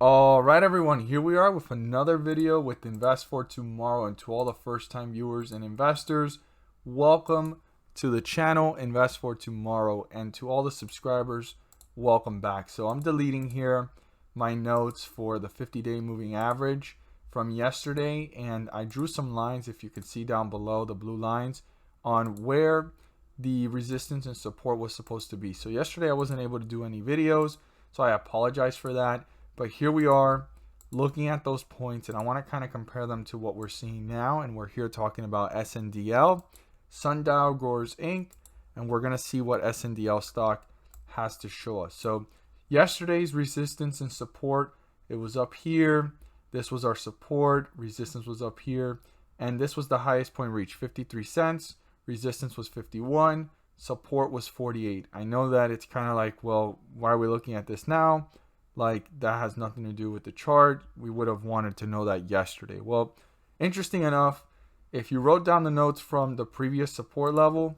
All right, everyone, here we are with another video with Invest for Tomorrow. And to all the first-time viewers and investors, welcome to the channel Invest for Tomorrow. And to all the subscribers, welcome back. So I'm deleting here my notes for the 50-day moving average from yesterday, and I drew some lines, if you can see down below, the blue lines, on where the resistance and support was supposed to be. So yesterday I wasn't able to do any videos, so I apologize for that. But here we are looking at those points, and I want to kind of compare them to what we're seeing now. And we're here talking about Sndl, Sundial Growers Inc., and we're going to see what Sndl stock has to show us. So yesterday's resistance and support, it was up here. This was our support. Resistance was up here. And this was the highest point reached, 53 cents. Resistance was 51. Support was 48. I know that it's kind of like, well, why are we looking at this now? Like, that has nothing to do with the chart. We would have wanted to know that yesterday. Well, interesting enough, if you wrote down the notes from the previous support level,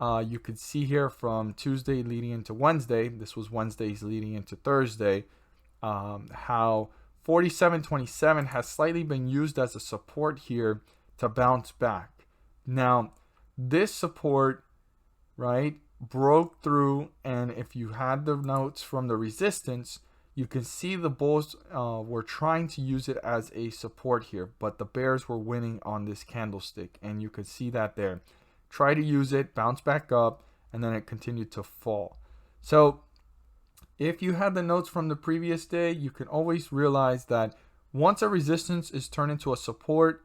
you could see here from Tuesday leading into Wednesday, this was Wednesday's leading into Thursday, how 47.27 has slightly been used as a support here to bounce back. Now, this support, right, broke through, and if you had the notes from the resistance, you can see the bulls were trying to use it as a support here, but the bears were winning on this candlestick, and you could see that there. Try to use it, bounce back up, and then it continued to fall. So if you had the notes from the previous day, you can always realize that once a resistance is turned into a support,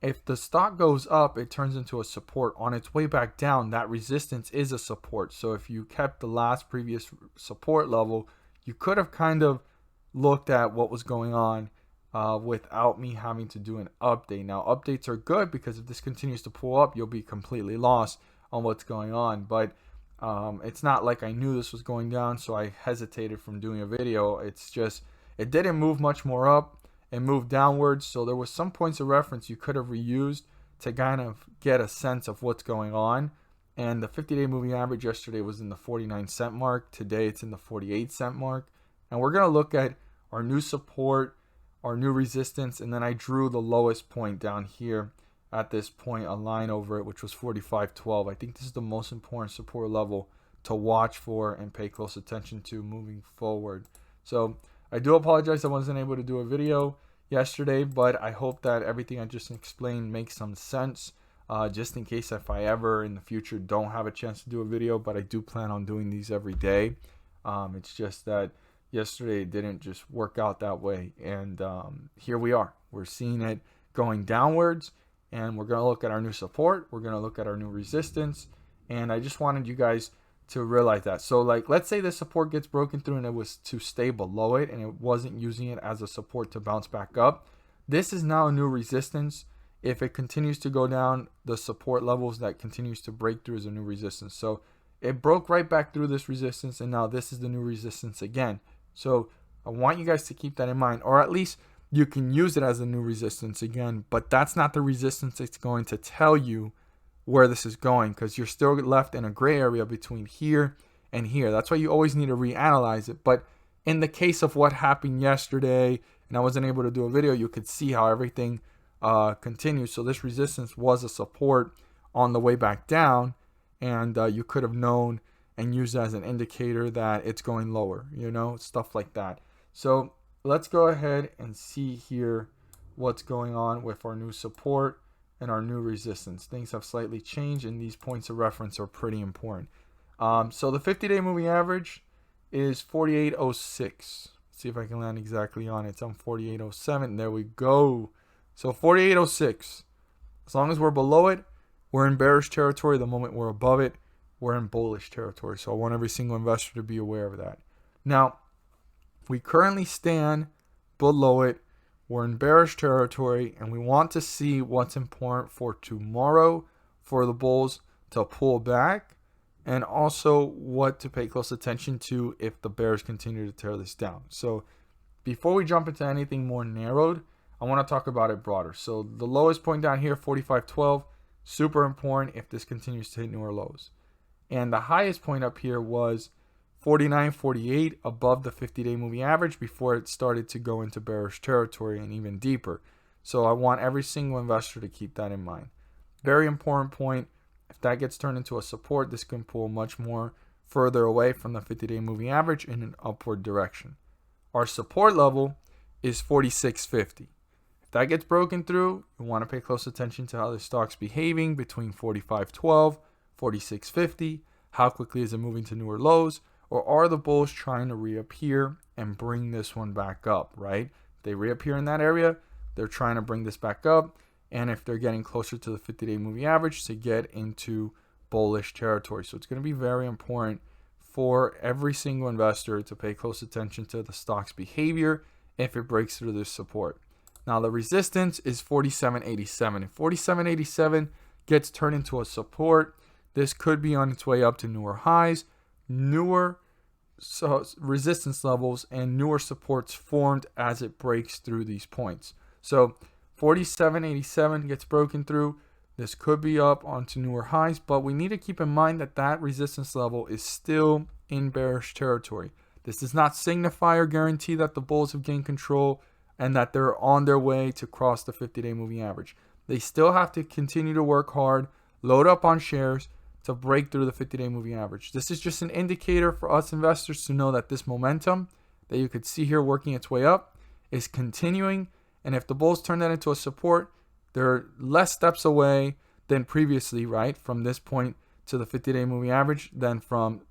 if the stock goes up, it turns into a support. On its way back down, that resistance is a support. So if you kept the last previous support level, you could have kind of looked at what was going on without me having to do an update. Now, updates are good because if this continues to pull up, you'll be completely lost on what's going on. But it's not like I knew this was going down, so I hesitated from doing a video. It's just, it didn't move much more up. It moved downwards. So there was some points of reference you could have reused to kind of get a sense of what's going on. And the 50-day moving average yesterday was in the 49-cent mark. Today it's in the 48-cent mark. And we're going to look at our new support, our new resistance, and then I drew the lowest point down here at this point, a line over it, which was 45.12. I think this is the most important support level to watch for and pay close attention to moving forward. So I do apologize I wasn't able to do a video yesterday, but I hope that everything I just explained makes some sense. Just in case if I ever in the future don't have a chance to do a video, but I do plan on doing these every day. It's just that yesterday it didn't just work out that way. And here we are. We're seeing it going downwards, and we're going to look at our new support. We're going to look at our new resistance. And I just wanted you guys to realize that. So like, let's say the support gets broken through and it was to stay below it and it wasn't using it as a support to bounce back up. This is now a new resistance. If it continues to go down, the support levels that continues to break through is a new resistance. So it broke right back through this resistance, and now this is the new resistance again. So I want you guys to keep that in mind, or at least you can use it as a new resistance again, but that's not the resistance that's going to tell you where this is going, because you're still left in a gray area between here and here. That's why you always need to reanalyze it. But in the case of what happened yesterday, and I wasn't able to do a video, you could see how everything continues. So this resistance was a support on the way back down, and you could have known and used as an indicator that it's going lower, you know, stuff like that. So let's go ahead and see here what's going on with our new support and our new resistance. Things have slightly changed, and these points of reference are pretty important. So the 50-day moving average is 48.06. Let's see if I can land exactly on it. It's on 48.07. There we go. So 48.06. As long as we're below it, we're in bearish territory. The moment we're above it, we're in bullish territory. So I want every single investor to be aware of that. Now, we currently stand below it. We're in bearish territory, and we want to see what's important for tomorrow for the bulls to pull back, and also what to pay close attention to if the bears continue to tear this down. So before we jump into anything more narrowed, I want to talk about it broader. So the lowest point down here, 45.12, super important if this continues to hit newer lows. And the highest point up here was 49.48 above the 50-day moving average before it started to go into bearish territory and even deeper. So I want every single investor to keep that in mind. Very important point. If that gets turned into a support, this can pull much more further away from the 50-day moving average in an upward direction. Our support level is 46.50. If that gets broken through, you want to pay close attention to how the stock's behaving between 45.12, 46.50. How quickly is it moving to newer lows? Or are the bulls trying to reappear and bring this one back up, right? If they reappear in that area, they're trying to bring this back up. And if they're getting closer to the 50-day moving average, to get into bullish territory. So it's going to be very important for every single investor to pay close attention to the stock's behavior if it breaks through this support. Now the resistance is 47.87. If 47.87 gets turned into a support, this could be on its way up to newer highs, newer resistance levels, and newer supports formed as it breaks through these points. So 47.87 gets broken through. This could be up onto newer highs, but we need to keep in mind that that resistance level is still in bearish territory. This does not signify or guarantee that the bulls have gained control and that they're on their way to cross the 50-day moving average. They still have to continue to work hard, load up on shares to break through the 50-day moving average. This is just an indicator for us investors to know that this momentum that you could see here working its way up is continuing. And if the bulls turn that into a support, they're less steps away than previously, right? From this point to the 50-day moving average than from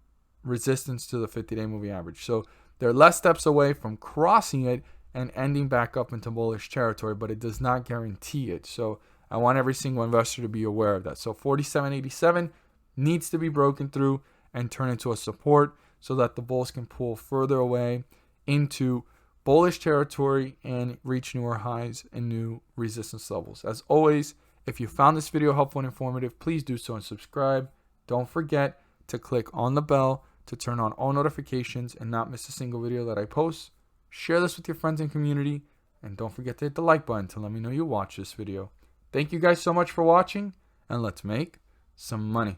resistance to the 50-day moving average. So they're less steps away from crossing it and ending back up into bullish territory, but it does not guarantee it. So I want every single investor to be aware of that. So 47.87 needs to be broken through and turn into a support so that the bulls can pull further away into bullish territory and reach newer highs and new resistance levels. As always, if you found this video helpful and informative, please do so and subscribe. Don't forget to click on the bell to turn on all notifications and not miss a single video that I post. Share this with your friends and community, and don't forget to hit the like button to let me know you watched this video. Thank you guys so much for watching, and let's make some money.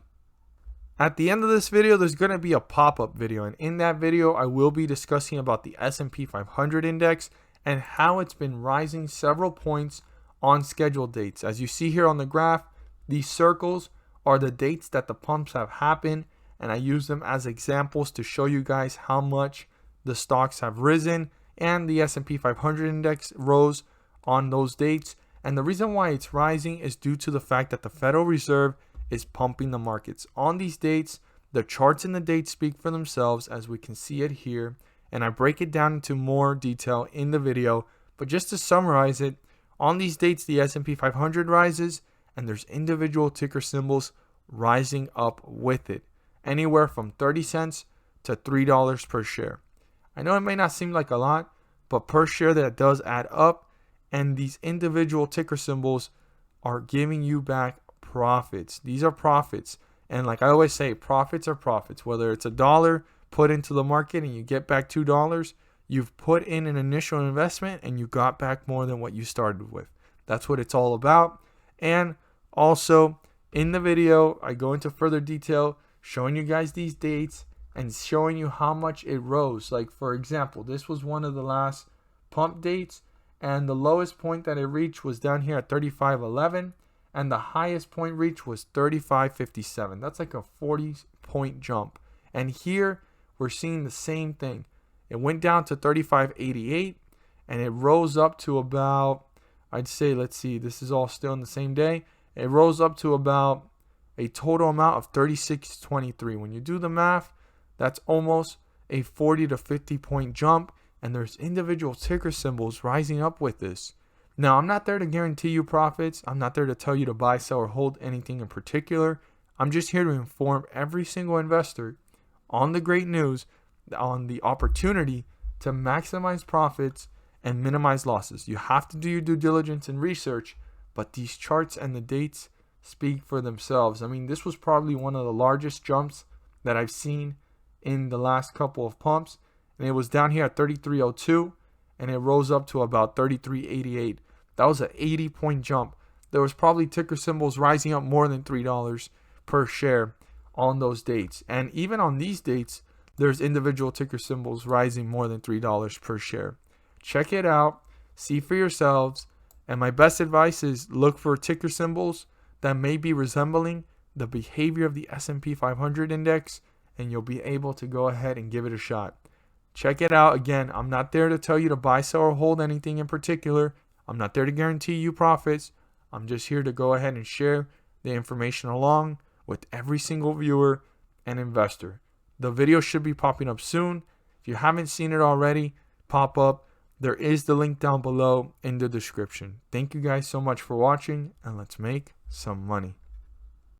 At the end of this video, there's going to be a pop-up video, and in that video, I will be discussing about the S&P 500 index and how it's been rising several points on scheduled dates. As you see here on the graph, these circles are the dates that the pumps have happened, and I use them as examples to show you guys how much the stocks have risen and the S&P 500 index rose on those dates. And the reason why it's rising is due to the fact that the Federal Reserve is pumping the markets. On these dates, the charts and the dates speak for themselves, as we can see it here, and I break it down into more detail in the video. But just to summarize it, on these dates, the S&P 500 rises, and there's individual ticker symbols rising up with it, anywhere from 30 cents to $3 per share. I know it may not seem like a lot, but per share that does add up, and these individual ticker symbols are giving you back profits. These are profits, and like I always say, profits are profits. Whether it's $1 put into the market and you get back $2, you've put in an initial investment and you got back more than what you started with. That's what it's all about. And also in the video, I go into further detail showing you guys these dates and showing you how much it rose. Like for example, this was one of the last pump dates, and the lowest point that it reached was down here at 35.11, and the highest point reached was 35.57. That's like a 40-point jump. And here we're seeing the same thing. It went down to 35.88 and it rose up to about, I'd say, let's see, this is all still in the same day. It rose up to about a total amount of 36.23. When you do the math, that's almost a 40 to 50 point jump, and there's individual ticker symbols rising up with this. Now, I'm not there to guarantee you profits. I'm not there to tell you to buy, sell, or hold anything in particular. I'm just here to inform every single investor on the great news, on the opportunity to maximize profits and minimize losses. You have to do your due diligence and research, but these charts and the dates speak for themselves. I mean, this was probably one of the largest jumps that I've seen in the last couple of pumps, and it was down here at 33.02 and it rose up to about 33.88. That was an 80-point jump. There was probably ticker symbols rising up more than $3 per share on those dates. And even on these dates, there's individual ticker symbols rising more than $3 per share. Check it out, see for yourselves, and my best advice is look for ticker symbols that may be resembling the behavior of the S&P 500 index, and you'll be able to go ahead and give it a shot. Check it out. Again, I'm not there to tell you to buy, sell, or hold anything in particular. I'm not there to guarantee you profits. I'm just here to go ahead and share the information along with every single viewer and investor. The video should be popping up soon. If you haven't seen it already, pop up. There is the link down below in the description. Thank you guys so much for watching, and let's make some money.